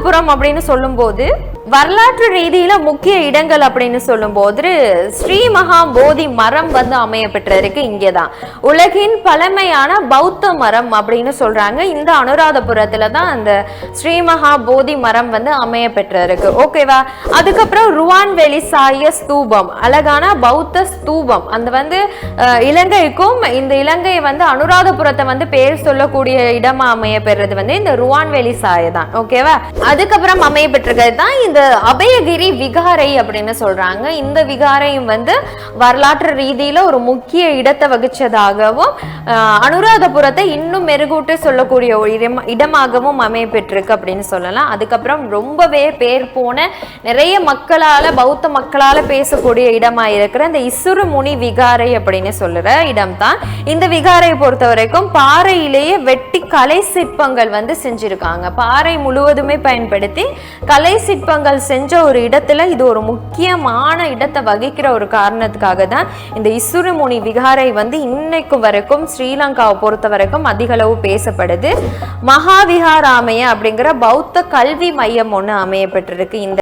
அனுராதபுரம் அப்படின்னு சொல்லும்போது வரலாற்று ரீதியில முக்கிய இடங்கள் அப்படின்னு சொல்லும்போது ஸ்ரீ மகா போதி மரம் வந்து அமைய பெற்றிருக்கு. இங்கேதான் உலகின் பழமையான பௌத்த மரம் அப்படின்னு சொல்றாங்க. இந்த அனுராதபுரத்துல தான் அந்த ஸ்ரீ மகா போதி மரம் வந்து அமைய பெற்றிருக்கு. ஓகேவா? அதுக்கப்புறம் ருவான்வெளி சாய ஸ்தூபம், அழகான பௌத்த ஸ்தூபம். அந்த வந்து இலங்கைக்கும் இந்த இலங்கை வந்து அனுராதபுரத்தை வந்து பேர் சொல்லக்கூடிய இடமா அமைய பெறுறது வந்து இந்த ருவான்வெளி சாய தான். ஓகேவா? அதுக்கப்புறம் அமைய பெற்றிருக்கிறது தான் இந்த அபயகிரி விகாரை அப்படின்னு சொல்றாங்க. இந்த விகாரையும் வந்து வரலாற்று ரீதியில ஒரு முக்கிய இடத்தை வகிச்சதாகவும் அனுராதபுரத்தை இன்னும் மெருகூட்டு சொல்லக்கூடிய ஒரு இடமாகவும் அமைய பெற்றிருக்கு அப்படின்னு சொல்லலாம். அதுக்கப்புறம் ரொம்பவே பேர் போன நிறைய மக்களால பௌத்த மக்களால பேசக்கூடிய இடமா இருக்கிற இந்த இசுருமுனி விகாரை அப்படின்னு சொல்லுற இடம் தான். இந்த விகாரையை பொறுத்த வரைக்கும் பாறையிலேயே வெட்டி கலை சிற்பங்கள் வந்து செஞ்சிருக்காங்க. பாறை முழுவதுமே பயன்படுத்தி கலை சிற்பங்கள் செஞ்ச ஒரு இடத்துல இது ஒரு முக்கியமான இடத்தை வகிக்கிற ஒரு காரணத்துக்காக தான் இந்த இசுருமுனி விகாரை வந்து இன்னைக்கு வரைக்கும் ஸ்ரீலங்காவை பொறுத்த வரைக்கும் அதிக அளவு பேசப்படுது. மகாவிஹாராமய அப்படிங்கிற பௌத்த கல்வி மையம் ஒன்று அமையப்பட்டிருக்கு. இந்த